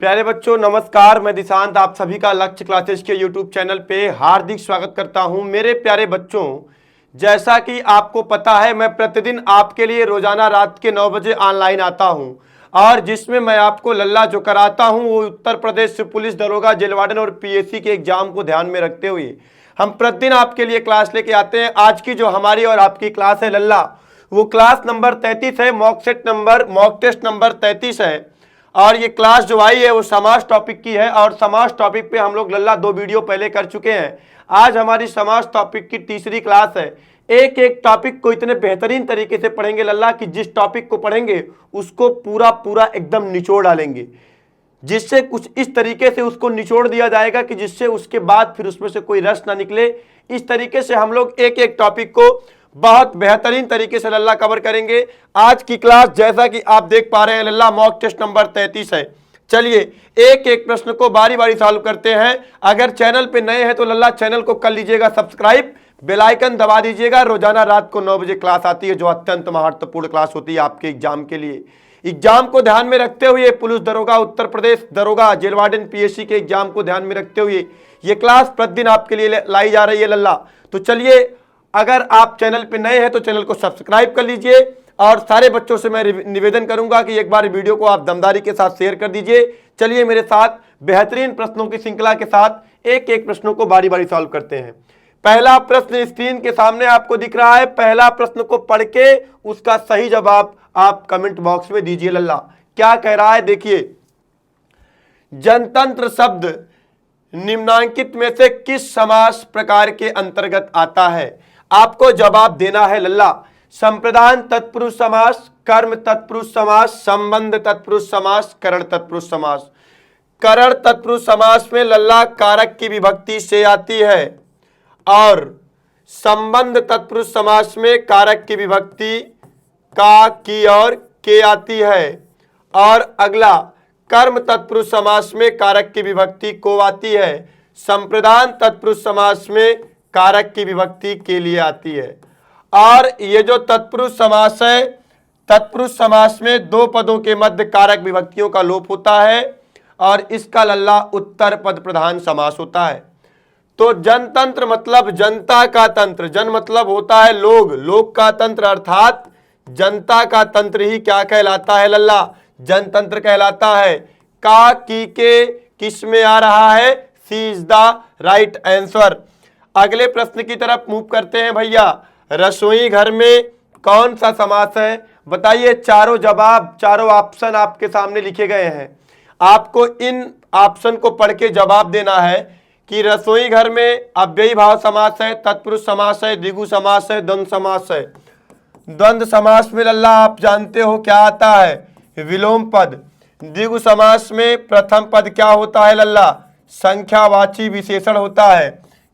प्यारे बच्चों नमस्कार, मैं दिशांत आप सभी का लक्ष्य क्लासेस के यूट्यूब चैनल पे हार्दिक स्वागत करता हूं। मेरे प्यारे बच्चों, जैसा कि आपको पता है मैं प्रतिदिन आपके लिए रोजाना रात के 9 बजे ऑनलाइन आता हूं और जिसमें मैं आपको लल्ला जो कराता हूं वो उत्तर प्रदेश पुलिस दरोगा जेल वार्डन और पीएससी के एग्जाम को ध्यान में रखते हुए हम प्रतिदिन आपके लिए क्लास लेके आते हैं। आज की जो हमारी और आपकी क्लास है लल्ला, वो क्लास नंबर 33 है। मॉक टेस्ट नंबर 33 है और ये क्लास जो आई है वो समाज टॉपिक की है और समाज टॉपिक पे हम लोग लल्ला 2 वीडियो पहले कर चुके हैं। आज हमारी समाज टॉपिक की तीसरी क्लास है। एक एक टॉपिक को इतने बेहतरीन तरीके से पढ़ेंगे लल्ला कि जिस टॉपिक को पढ़ेंगे उसको पूरा पूरा एकदम निचोड़ डालेंगे, जिससे कुछ इस तरीके से उसको निचोड़ दिया जाएगा कि जिससे उसके बाद फिर उसमें से कोई रस ना निकले। इस तरीके से हम लोग एक एक टॉपिक को बहुत बेहतरीन तरीके से लल्ला कवर करेंगे। आज की क्लास जैसा कि आप देख पा रहे हैं लल्ला मॉक टेस्ट नंबर 33 है। चलिए एक एक प्रश्न को बारी बारी सॉल्व करते हैं। अगर चैनल पे नए हैं तो लल्ला चैनल को कर लीजिएगा सब्सक्राइब, बेल आइकन दबा दीजिएगा। रोजाना रात को 9 बजे क्लास आती है जो अत्यंत महत्वपूर्ण क्लास होती है आपके एग्जाम के लिए। एग्जाम को ध्यान में रखते हुए पुलिस दरोगा, उत्तर प्रदेश दरोगा, जेल वार्डन, पीएससी के एग्जाम को ध्यान में रखते हुए ये क्लास प्रतिदिन आपके लिए लाई जा रही है लल्ला। तो चलिए, अगर आप चैनल पे नए हैं तो चैनल को सब्सक्राइब कर लीजिए और सारे बच्चों से मैं निवेदन करूंगा कि एक बार वीडियो को आप दमदारी के साथ शेयर कर दीजिए। चलिए मेरे साथ बेहतरीन प्रश्नों की श्रृंखला के साथ एक एक प्रश्नों को बारी बारी सॉल्व करते हैं। पहला प्रश्न स्क्रीन के सामने आपको दिख रहा है। पहला प्रश्न को पढ़ के उसका सही जवाब आप कमेंट बॉक्स में दीजिए लल्ला। क्या कह रहा है देखिए, जनतंत्र शब्द निम्नांकित में से किस समास प्रकार के अंतर्गत आता है? आपको जवाब देना है लल्ला। संप्रदान तत्पुरुष समास, कर्म तत्पुरुष समास, संबंध तत्पुरुष समास, करण तत्पुरुष समास। करण तत्पुरुष समास में लल्ला कारक की विभक्ति से आती है और संबंध तत्पुरुष समास में कारक की विभक्ति का, की और के आती है। और अगला कर्म तत्पुरुष समास में कारक की विभक्ति को आती है। संप्रदान तत्पुरुष समास में कारक की विभक्ति के लिए आती है। और ये जो तत्पुरुष समास है, तत्पुरुष समास में 2 पदों के मध्य कारक विभक्तियों का लोप होता है और इसका लल्ला उत्तर पद प्रधान समास होता है। तो जनतंत्र मतलब जनता का तंत्र, जन मतलब होता है लोग, लोग का तंत्र अर्थात जनता का तंत्र ही क्या कहलाता है लल्ला? जनतंत्र कहलाता है। का, की, के किस में आ रहा है? सी इज द राइट आंसर। अगले प्रश्न की तरफ मूव करते हैं भैया। रसोई घर में कौन सा समास है? बताइए। चारों जवाब, चारों ऑप्शन आपके सामने लिखे गए हैं। आपको इन ऑप्शन को पढ़ के जवाब देना है कि रसोई घर में अव्ययी भाव समास है, तत्पुरुष समास है, द्विगु समास है, द्वंद्व समास है। द्वंद्व समास में लल्ला आप जानते हो क्या आता है? विलोम पद। द्विगु समास में प्रथम पद क्या होता है लल्ला? संख्यावाची विशेषण होता है।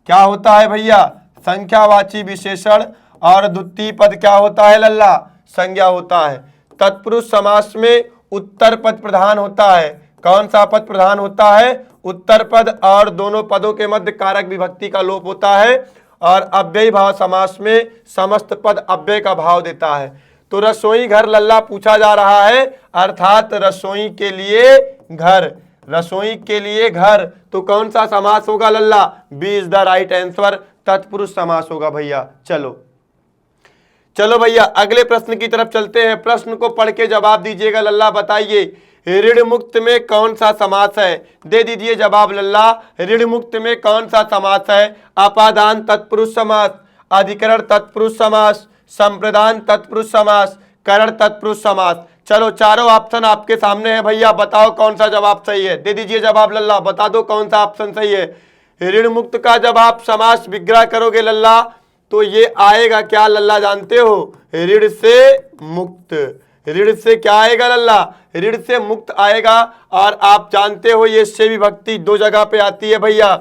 क्या होता है भैया? संख्यावाची विशेषण। और द्वितीय पद क्या होता है लल्ला? संज्ञा होता है। तत्पुरुष समास में उत्तर पद प्रधान होता है। कौन सा पद प्रधान होता है? उत्तर पद। और दोनों पदों के मध्य कारक विभक्ति का लोप होता है। और अव्ययी भाव समास में समस्त पद अव्यय का भाव देता है। तो रसोई घर लल्ला पूछा जा रहा है, अर्थात रसोई के लिए घर, रसोई के लिए घर। तो कौन सा समास होगा लल्ला? B is the right answer, तत्पुरुष समास होगा भैया। चलो चलो भैया अगले प्रश्न की तरफ चलते हैं। प्रश्न को पढ़ के जवाब दीजिएगा लल्ला। बताइए ऋण मुक्त में कौन सा समास है? दे दीजिए जवाब लल्ला। ऋण मुक्त में कौन सा समास है? अपादान तत्पुरुष समास, अधिकरण तत्पुरुष समास, संप्रदान तत्पुरुष समास, करण तत्पुरुष समास। चलो चारों ऑप्शन आपके सामने है भैया, बताओ कौन सा जवाब सही है। दे दीजिए जवाब लल्ला, बता दो कौन सा ऑप्शन सही है। ऋण मुक्त का जब आप समास विग्रह करोगे लल्ला तो ये आएगा क्या लल्ला जानते हो? ऋण से मुक्त। ऋण से क्या आएगा लल्ला? ऋण से मुक्त आएगा। और आप जानते हो ये से विभक्ति 2 जगह पे आती है भैया।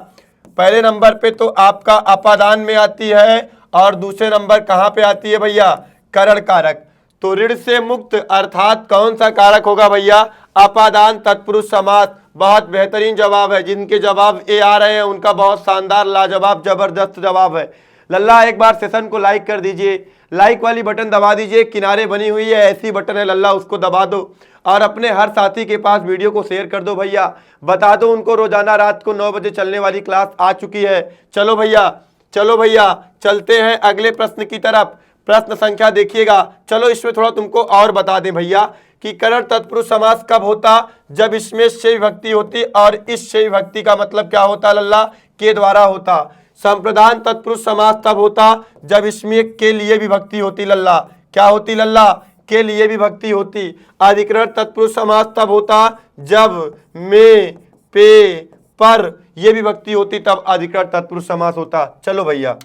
पहले नंबर पे तो आपका अपादान में आती है और दूसरे नंबर कहाँ पे आती है भैया? करण कारक। तो ऋण से मुक्त अर्थात कौन सा कारक होगा भैया? अपादान तत्पुरुष समास। बहुत बेहतरीन जवाब है। जिनके जवाब ए आ रहे हैं उनका बहुत शानदार, लाजवाब, जबरदस्त जवाब है। लल्ला एक बार सेशन को लाइक कर दीजिए, लाइक वाली बटन दबा दीजिए, किनारे बनी हुई है ऐसी बटन है लल्ला, उसको दबा दो और अपने हर साथी के पास वीडियो को शेयर कर दो भैया। बता दो उनको रोजाना रात को 9 बजे चलने वाली क्लास आ चुकी है। चलो भैया, चलो भैया, चलते हैं अगले प्रश्न की तरफ। प्रश्न संख्या देखिएगा। चलो इसमें थोड़ा तुमको और बता दें भैया कि करण तत्पुरुष समास कब होता, जब इसमें से विभक्ति होती और इस से विभक्ति का मतलब क्या होता लल्ला, के द्वारा होता। संप्रदान तत्पुरुष समास तब होता जब इसमें के लिए विभक्ति होती लल्ला, क्या होती लल्ला, के लिए विभक्ति होती। अधिकरण तत्पुरुष समास तब होता जब में, पे, पर ये विभक्ति होती, तब अधिकरण तत्पुरुष समास होता। चलो भैया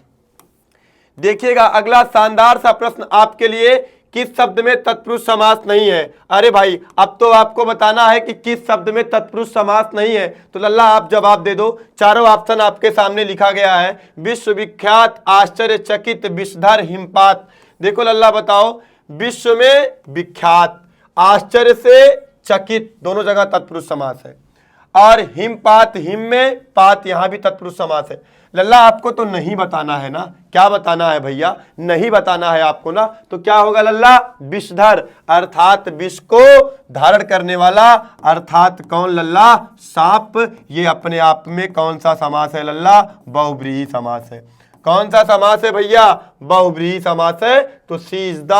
देखिएगा अगला शानदार सा प्रश्न आपके लिए, किस शब्द में तत्पुरुष समास नहीं है। अरे भाई अब तो आपको बताना है कि किस शब्द में तत्पुरुष समास नहीं है, तो लल्ला आप जवाब दे दो। चारों ऑप्शन आपके सामने लिखा गया है। विश्वविख्यात, आश्चर्यचकित, विषधर, हिमपात। देखो लल्ला बताओ, विश्व में विख्यात, आश्चर्य से चकित दोनों जगह तत्पुरुष समास है, और हिमपात, हिम में पात यहां भी तत्पुरुष समास है। लल्ला आपको तो नहीं बताना है ना, क्या बताना है भैया, नहीं बताना है आपको ना, तो क्या होगा लल्ला, विषधर, अर्थात विष को धारण करने वाला, अर्थात कौन लल्ला, सांप। ये अपने आप में कौन सा समास है लल्ला, बहुव्रीहि समास है। कौन सा समास है भैया, बहुव्रीहि समास है, तो सी इज द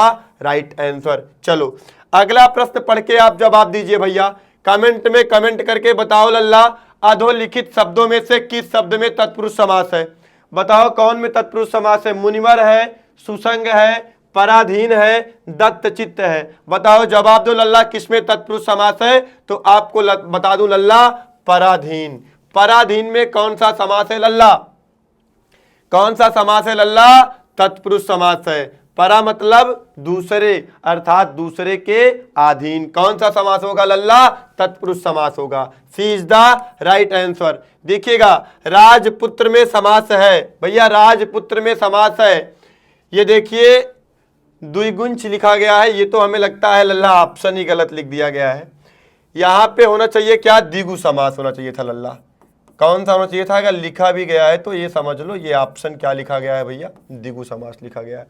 राइट आंसर। चलो अगला प्रश्न पढ़ के आप जवाब दीजिए भैया, कमेंट में कमेंट करके बताओ लल्ला, अधोलिखित शब्दों में से किस शब्द में तत्पुरुष समास है। बताओ कौन में तत्पुरुष समास है, मुनिवर है, सुसंग है, पराधीन है, दत्तचित्त है। बताओ जवाब दो लल्ला, किसमें तत्पुरुष समास है, तो आपको बता दूं लल्ला, पराधीन। पराधीन में कौन सा समास है लल्ला, कौन सा समास है लल्ला, तत्पुरुष समास है। परा मतलब दूसरे, अर्थात दूसरे के अधीन। कौन सा समास होगा लल्ला, तत्पुरुष समास होगा। सी इज द राइट आंसर। देखिएगा राजपुत्र में समास है भैया, राजपुत्र में समास है। ये देखिए द्विगुंच लिखा गया है, ये तो हमें लगता है लल्ला ऑप्शन ही गलत लिख दिया गया है। यहाँ पे होना चाहिए क्या, द्विगु समास होना चाहिए था लल्ला। कौन सा होना चाहिए था, अगर लिखा भी गया है तो ये समझ लो ये ऑप्शन क्या लिखा गया है भैया, द्विगु समास लिखा गया है।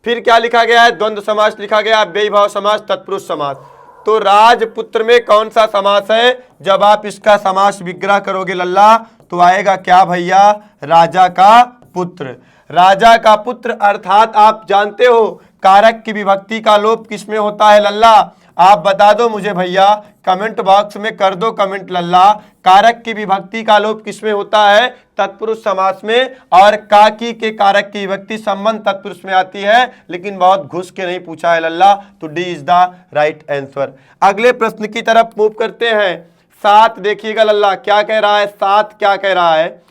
फिर क्या लिखा गया है, द्वंद्व समास लिखा गया है, व्ययभाव समास, तत्पुरुष समास। तो राजपुत्र में कौन सा समास है, जब आप इसका समास विग्रह करोगे लल्ला तो आएगा क्या भैया, राजा का पुत्र। राजा का पुत्र अर्थात आप जानते हो कारक की विभक्ति का लोप किसमें होता है लल्ला, आप बता दो मुझे भैया, कमेंट बॉक्स में कर दो कमेंट लल्ला, कारक की विभक्ति का लोप किसमें होता है, तत्पुरुष समास में। और काकी के कारक की विभक्ति संबंध तत्पुरुष में आती है, लेकिन बहुत घुस के नहीं पूछा है लल्ला, तो D is the right answer. अगले प्रश्न की तरफ मूव करते हैं। 7 देखिएगा लल्ला क्या कह रहा है, 7 क्या कह रहा है,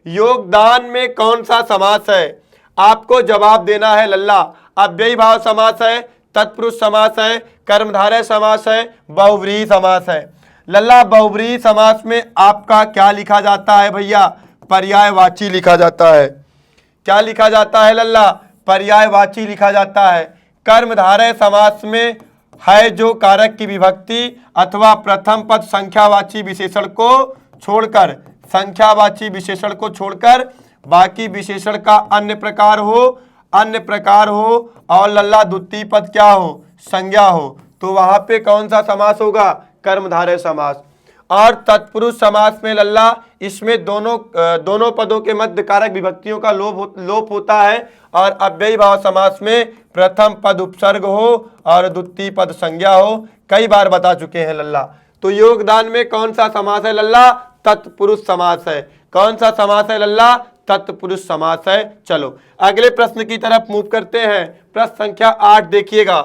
योगदान में कौन सा समास है, आपको जवाब देना है लल्ला। अव्ययी भाव समास है, तत्पुरुष समास है, कर्मधारय समास है, बहुव्रीहि समास है। लल्ला बहुव्रीहि समास में आपका क्या लिखा जाता है भैया, पर्यायवाची लिखा जाता है। क्या लिखा जाता है लल्ला, पर्यायवाची लिखा जाता है। कर्मधारय समास में है जो कारक की विभक्ति अथवा प्रथम पद संख्यावाची विशेषण को छोड़कर, संख्यावाची विशेषण को छोड़कर बाकी विशेषण का अन्य प्रकार हो, अन्य प्रकार हो, और लल्ला द्वितीय पद क्या हो, संज्ञा हो, तो वहां पे कौन सा समास होगा, कर्मधारय समास। और तत्पुरुष समास में लल्ला इसमें दोनों पदों के मध्य कारक विभक्तियों का लोप होता है। और अव्ययी भाव समास में प्रथम पद उपसर्ग हो और द्वितीय पद संज्ञा हो, कई बार बता चुके हैं लल्ला। तो योगदान में कौन सा समास है लल्ला, तत्पुरुष समास है। कौन सा समास है लल्ला, तत्पुरुष समास है। चलो अगले प्रश्न की तरफ मूव करते हैं। प्रश्न संख्या 8 देखिएगा,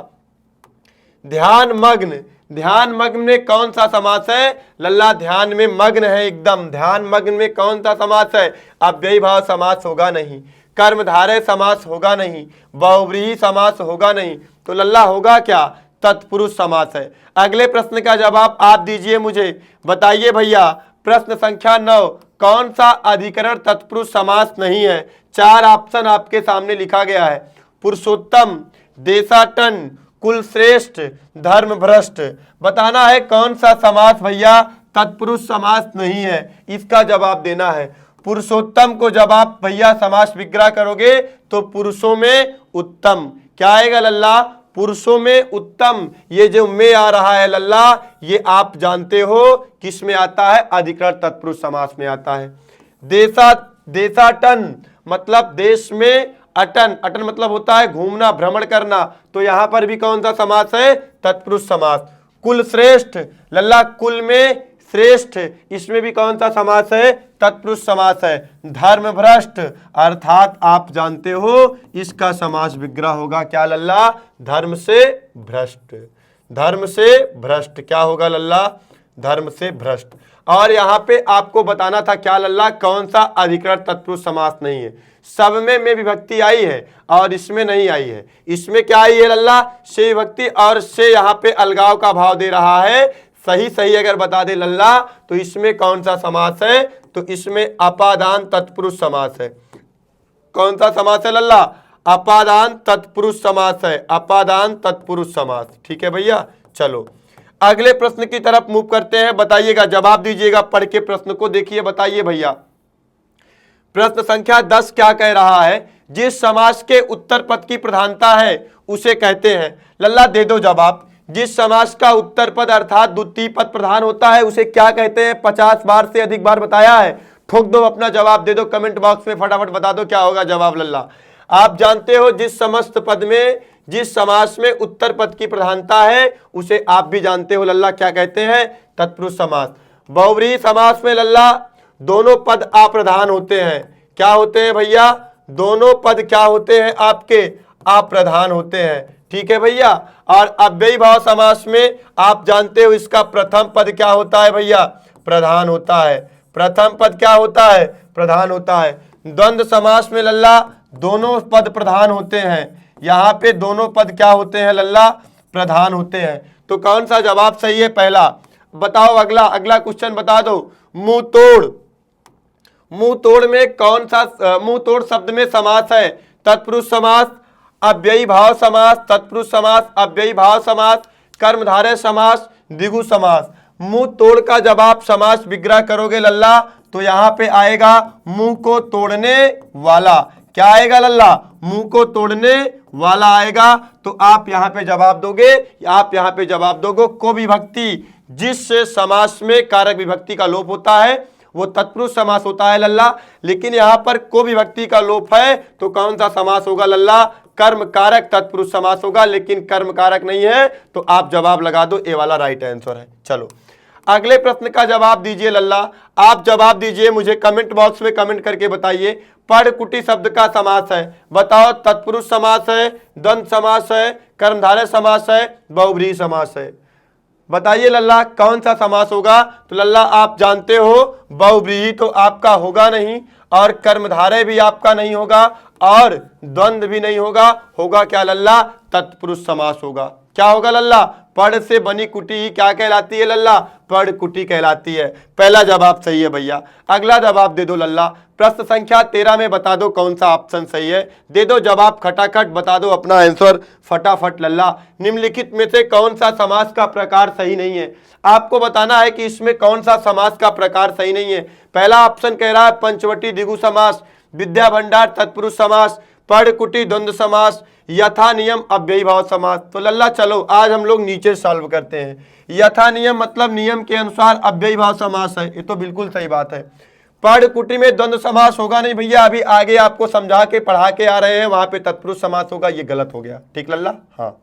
ध्यान मग्न, ध्यान मग्न में कौन सा समास है लल्ला, ध्यान में मग्न है एकदम, ध्यान मग्न में कौन सा समास है, अव्ययी भाव समास होगा नहीं, कर्मधारय समास होगा नहीं, बहुव्रीहि समास होगा नहीं, तो लल्ला होगा क्या, तत्पुरुष समास है। अगले प्रश्न का जवाब आप दीजिए मुझे, बताइए भैया। प्रश्न संख्या 9, कौन सा अधिकरण तत्पुरुष समास नहीं है। 4 ऑप्शन आपके सामने लिखा गया है, पुरुषोत्तम, देशाटन, कुलश्रेष्ठ, धर्मभ्रष्ट। बताना है कौन सा समास भैया तत्पुरुष समास नहीं है, इसका जवाब देना है। पुरुषोत्तम को जब आप भैया समास विग्रह करोगे तो पुरुषों में उत्तम, क्या आएगा लल्ला, पुरुषों में उत्तम। ये जो में आ रहा है लल्ला, ये आप जानते हो किस में आता है, अधिकरण तत्पुरुष समास में आता है। देशाटन मतलब देश में अटन, अटन मतलब होता है घूमना, भ्रमण करना, तो यहां पर भी कौन सा समास है, तत्पुरुष समास। कुल श्रेष्ठ लल्ला, कुल में श्रेष्ठ, इसमें भी कौन सा समास है, तत्पुरुष समास है। धर्म भ्रष्ट अर्थात आप जानते हो इसका समास विग्रह होगा क्या लल्ला, धर्म से भ्रष्ट, धर्म से भ्रष्ट, क्या होगा लल्ला, धर्म से भ्रष्ट। और यहां पे आपको बताना था क्या लल्ला, कौन सा अधिकरण तत्पुरुष समास नहीं है, सब में विभक्ति आई है और इसमें नहीं आई है। इसमें क्या आई है लल्ला, से विभक्ति, और से यहाँ पे अलगाव का भाव दे रहा है। सही सही अगर बता दे लल्ला तो इसमें कौन सा समास है, तो इसमें अपादान तत्पुरुष समास है। कौन सा समास है लल्ला, अपादान तत्पुरुष समास है, अपादान तत्पुरुष समास। ठीक है भैया, चलो अगले प्रश्न की तरफ मूव करते हैं। बताइएगा, जवाब दीजिएगा पढ़ के प्रश्न को, देखिए बताइए भैया। प्रश्न संख्या 10 क्या कह रहा है, जिस समास के उत्तर पद की प्रधानता है उसे कहते हैं, लल्ला दे दो जवाब। जिस समास का उत्तर पद अर्थात द्वितीय पद प्रधान होता है उसे क्या कहते हैं, 50 बार से अधिक बार बताया है। ठोक दो, अपना जवाब दे दो, कमेंट बॉक्स में फटाफट बता दो क्या होगा जवाब लल्ला। आप जानते हो जिस समस्त पद में, जिस समास में उत्तर पद की प्रधानता है उसे आप भी जानते हो लल्ला क्या कहते हैं, तत्पुरुष समास। बहुव्रीहि समास में लल्ला दोनों पद अप्रधान होते हैं, क्या होते हैं भैया, दोनों पद क्या होते हैं आपके, अप्रधान होते हैं। ठीक है भैया। और अव्ययी भाव समास में आप जानते हो इसका प्रथम पद क्या होता है भैया, प्रधान होता है। प्रथम पद क्या होता है, प्रधान होता है। द्वंद्व समास में लल्ला दोनों पद प्रधान होते हैं, यहाँ पे दोनों पद क्या होते हैं लल्ला, प्रधान होते हैं। तो कौन सा जवाब सही है, पहला। बताओ अगला, अगला क्वेश्चन बता दो। मुंह तोड़, मुंह तोड़ में कौन सा, मुंह तोड़ शब्द में समास है, तत्पुरुष समास, अव्ययी भाव समास, तत्पुरुष समास, अव्ययी भाव समास, कर्मधारय समास, द्विगु समास। मुंह तोड़ का जब आप समास विग्रह करोगे लल्ला तो यहां पे आएगा मुंह को तोड़ने वाला, क्या आएगा लल्ला, मुंह को तोड़ने वाला आएगा। तो आप यहां पे जवाब दोगे, आप यहां पे जवाब दोगे को विभक्ति, जिस समास में कारक विभक्ति का लोप होता है वो तत्पुरुष समास होता है लल्ला। लेकिन यहां पर को विभक्ति का लोप है तो कौन सा समास होगा लल्ला, कर्म कारक तत्पुरुष समास होगा। लेकिन कर्म कारक नहीं है तो आप जवाब लगा दो, ए वाला राइट आंसर है। चलो अगले प्रश्न का जवाब दीजिए लल्ला, आप जवाब दीजिए, मुझे कमेंट बॉक्स में कमेंट करके बताइए। पढ़ कुटी शब्द का समास है, बताओ तत्पुरुष समास है, द्वंद्व समास है, कर्मधारय समास है, बहुव्रीहि समास है। बताइए लल्ला कौन सा समास होगा। तो लल्ला आप जानते हो बहुव्रीहि तो आपका होगा नहीं, और कर्मधारय भी आपका नहीं होगा, और द्वंद्व भी नहीं होगा। होगा क्या लल्ला, तत्पुरुष समास होगा। क्या होगा लल्ला, पढ़ से बनी कुटी क्या कहलाती है लल्ला, पढ़ कुटी कहलाती है। पहला जवाब सही है भैया। अगला जवाब दे दो लल्ला। प्रश्न संख्या 13 में बता दो कौन सा ऑप्शन सही है, दे दो जवाब, खटाखट बता दो अपना आंसर फटाफट लल्ला। निम्नलिखित में से कौन सा समास का प्रकार सही नहीं है, आपको बताना है कि इसमें कौन सा समास का प्रकार सही नहीं है। पहला ऑप्शन कह रहा है पंचवटी द्विगु समास, विद्या भंडार तत्पुरुष समास, पढ़ कुटी द्वंद्व समास, यथा नियम अव्ययी भाव समास। तो लल्ला चलो आज हम लोग नीचे सॉल्व करते हैं। यथा नियम मतलब नियम के अनुसार अव्ययी भाव समास है, ये तो बिल्कुल सही बात है। पढ़ कुटी में द्वंद्व समास होगा नहीं भैया, अभी आगे आपको समझा के पढ़ा के आ रहे हैं, वहां पे तत्पुरुष समास होगा, ये गलत हो गया। ठीक लल्ला, हाँ।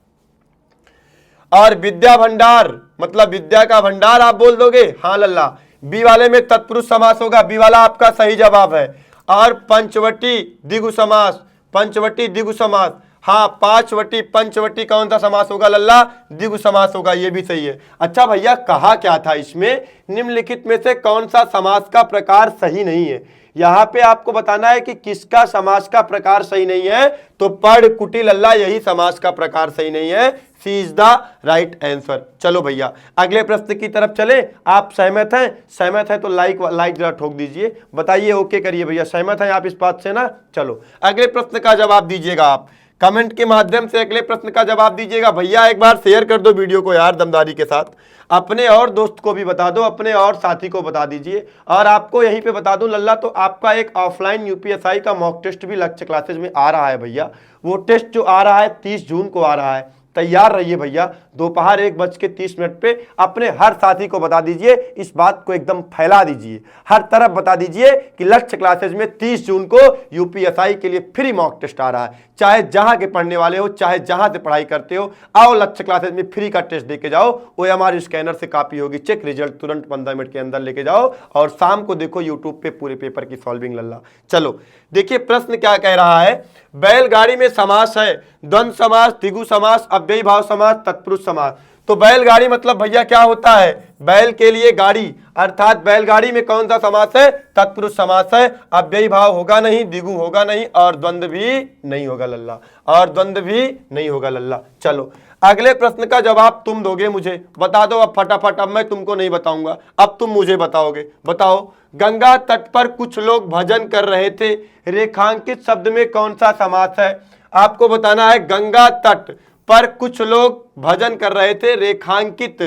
और विद्या भंडार मतलब विद्या का भंडार आप बोल दोगे, हाँ लल्ला। बी वाले में तत्पुरुष समास होगा, बी वाला आपका सही जवाब है। और पंचवटी द्विगु समास, पंचवटी द्विगु समास, हाँ पांचवटी पंचवटी कौन सा समास होगा लल्ला, द्विगु समास होगा, ये भी सही है। अच्छा भैया कहा क्या था इसमें, निम्नलिखित में से कौन सा समास का प्रकार सही नहीं है। यहाँ पे आपको बताना है कि किसका समास का प्रकार सही नहीं है, तो पढ़ कुटी लल्ला यही समास का प्रकार सही नहीं है, सी इज द राइट आंसर। चलो भैया अगले प्रश्न की तरफ चले। आप सहमत हैं, सहमत है तो लाइक जरा ठोक दीजिए, बताइए ओके करिए भैया, सहमत हैं आप इस बात से ना। चलो अगले प्रश्न का जवाब दीजिएगा आप। कमेंट के माध्यम से अगले प्रश्न का जवाब दीजिएगा। भैया एक बार शेयर कर दो वीडियो को यार दमदारी के साथ, अपने और दोस्त को भी बता दो, अपने और साथी को बता दीजिए। और आपको यहीं पे बता दूं लल्ला, तो आपका एक ऑफलाइन यूपीएसआई का मॉक टेस्ट भी लक्ष्य क्लासेज में आ रहा है भैया। वो टेस्ट जो आ रहा है 30 जून को आ रहा है, तैयार रहिए भैया। दोपहर 1:30 पे अपने हर साथी को बता दीजिए, इस बात को एकदम फैला दीजिए, हर तरफ बता दीजिए कि लक्ष्य क्लासेज में 30 जून को यूपीएसआई के लिए फ्री मॉक टेस्ट आ रहा है। चाहे जहां के पढ़ने वाले हो, चाहे जहां से पढ़ाई करते हो, आओ लक्ष्य क्लासेज में फ्री का टेस्ट देके जाओ। OMR स्कैनर से कॉपी होगी, चेक रिजल्ट तुरंत 15 मिनट के अंदर लेके जाओ और शाम को देखो यूट्यूब पे पूरे पेपर की सॉल्विंग लल्ला। चलो देखिए प्रश्न क्या कह रहा है। बैलगाड़ी में समास है, द्वंद्व समास, द्विगु समास, अव्ययी भाव समास, तत्पुरुष समास। तो बैलगाड़ी मतलब भैया क्या होता है, बैल के लिए गाड़ी, अर्थात बैलगाड़ी में कौन सा समास है, तत्पुरुष समास है। अव्ययी भाव होगा नहीं, द्विगु होगा नहीं और द्वंद्व भी नहीं होगा लल्ला, और द्वंद्व भी नहीं होगा लल्ला। चलो अगले प्रश्न का जवाब तुम दोगे मुझे, बता दो अब फटाफट। अब मैं तुमको नहीं बताऊंगा, अब तुम मुझे बताओगे। बताओ, गंगा तट पर कुछ लोग भजन कर रहे थे, रेखांकित शब्द में कौन सा समास है। आपको बताना है गंगा तट पर कुछ लोग भजन कर रहे थे, रेखांकित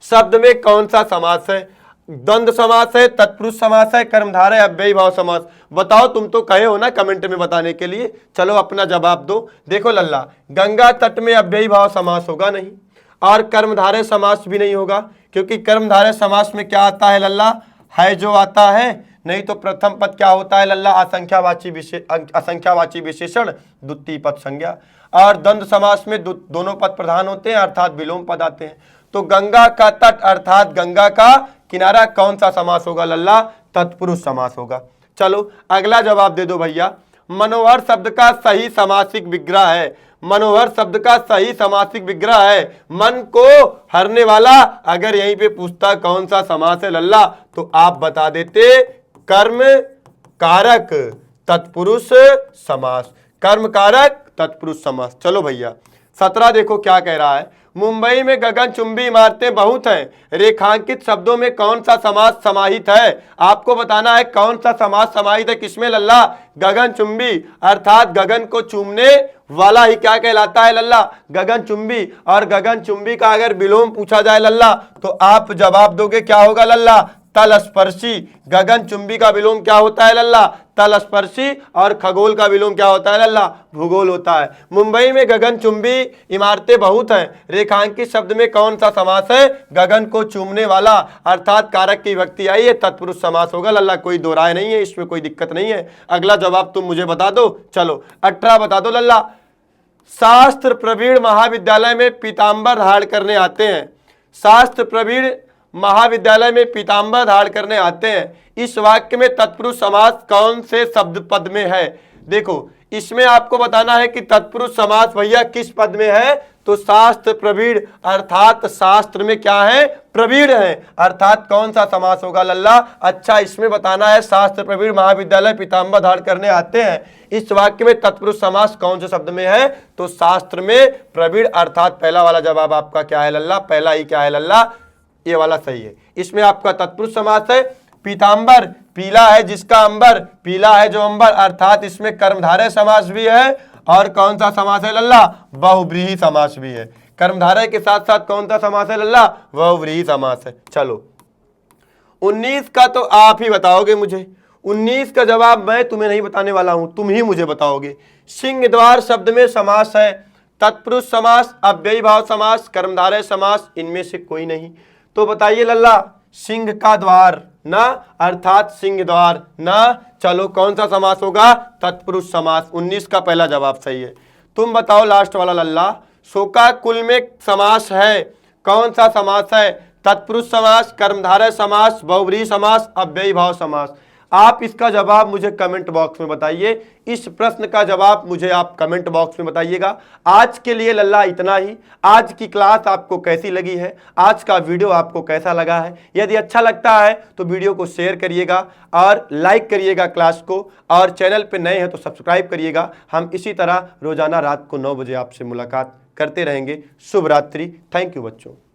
शब्द में कौन सा समास है। द्वंद्व समास है, तत्पुरुष समास है, कर्मधारय, अव्ययी भाव समास। बताओ, तुम तो कहे हो ना कमेंट में बताने के लिए, चलो अपना जवाब दो। देखो लल्ला, गंगा तट में अव्ययी भाव समास होगा नहीं और कर्मधारय समास भी नहीं होगा, क्योंकि कर्मधारय समास में क्या आता है लल्ला, है जो आता है। नहीं तो प्रथम पद क्या होता है लल्ला, असंख्यावाची विशेषण, द्वितीय पद संज्ञा। और द्वंद्व समास में दोनों पद प्रधान होते हैं, अर्थात विलोम पद आते हैं। तो गंगा का तट अर्थात गंगा का किनारा कौन सा समास होगा लल्ला, तत्पुरुष समास होगा। चलो अगला जवाब दे दो भैया। मनोहर शब्द का सही समासिक विग्रह है, मनोहर शब्द का सही समासिक विग्रह है, मन को हरने वाला। अगर यहीं पे पूछता कौन सा समास है लल्ला, तो आप बता देते कर्म कारक तत्पुरुष समास, कर्म कारक तत्पुरुष समास। चलो भैया 17 देखो क्या कह रहा है। मुंबई में गगनचुंबी इमारतें बहुत हैं, रेखांकित शब्दों में कौन सा समास समाहित है। आपको बताना है कौन सा समास समाहित है किसमें लल्ला, गगनचुंबी, अर्थात गगन को चूमने वाला ही क्या कहलाता है लल्ला, गगनचुंबी। और गगनचुंबी का अगर विलोम पूछा जाए लल्ला, तो आप जवाब दोगे क्या होगा लल्ला, तलस्पर्शी। गगनचुंबी का विलोम क्या होता है लल्ला, तलस्पर्शी। और खगोल का विलोम क्या होता है लल्ला, भूगोल होता है। मुंबई में गगनचुंबी इमारतें बहुत हैं, रेखांकित शब्द में कौन सा समास है, गगन को चूमने वाला, अर्थात कारक की विभक्ति आई है, तत्पुरुष समास होगा लल्ला। कोई दो राय नहीं है, इसमें कोई दिक्कत नहीं है। अगला जवाब तुम मुझे बता दो। चलो 18 बता दो लल्ला। शास्त्र प्रवीण महाविद्यालय में पीताम्बर धारण करने आते हैं, शास्त्र प्रवीण महाविद्यालय में पीताम्बर धारण करने आते हैं। इस वाक्य में तत्पुरुष समास कौन से शब्द पद में है। देखो इसमें आपको बताना है कि तत्पुरुष समास भैया किस पद में है, तो शास्त्र प्रवीण, अर्थात शास्त्र में क्या है, प्रवीण है, अर्थात कौन सा समास होगा लल्ला। अच्छा इसमें बताना है शास्त्र प्रवीण महाविद्यालय पीताम्बर धारण करने आते हैं, इस वाक्य में तत्पुरुष समास कौन से शब्द में है, तो शास्त्र में प्रवीण, अर्थात पहला वाला जवाब आपका क्या है लल्ला, पहला ही क्या है लल्ला, ये वाला सही है। इसमें आपका तत्पुरुष समास है। पीताम्बर पीला है जिसका अंबर, पीला है जो अंबर, अर्थात इसमें कर्मधारय समास भी है। और कौन सा समास है लल्ला, बहुव्रीहि समास भी है। कर्मधारय के साथ साथ कौन सा समास है लल्ला, बहुव्रीहि समास है। चलो 19 का तो आप ही बताओगे मुझे, 19 का जवाब मैं तुम्हें नहीं बताने वाला हूं, तुम ही मुझे बताओगे। सिंहद्वार शब्द में समास है, तत्पुरुष समास, अव्ययी भाव समास, कर्मधारय समास, इनमें से कोई नहीं। तो बताइए लल्ला, सिंह का द्वार ना, अर्थात सिंह द्वार ना। चलो कौन सा समास होगा, तत्पुरुष समास। 19 का पहला जवाब सही है। तुम बताओ लास्ट वाला लल्ला। शोकाकुल में समास है, कौन सा समास है, तत्पुरुष समास, कर्मधारय समास, बहुव्रीहि समास, अव्ययी भाव समास। आप इसका जवाब मुझे कमेंट बॉक्स में बताइए, इस प्रश्न का जवाब मुझे आप कमेंट बॉक्स में बताइएगा। आज के लिए लल्ला इतना ही। आज की क्लास आपको कैसी लगी है, आज का वीडियो आपको कैसा लगा है। यदि अच्छा लगता है तो वीडियो को शेयर करिएगा और लाइक करिएगा क्लास को, और चैनल पे नए हैं तो सब्सक्राइब करिएगा। हम इसी तरह रोजाना रात को 9 बजे आपसे मुलाकात करते रहेंगे। शुभ रात्रि। थैंक यू बच्चों।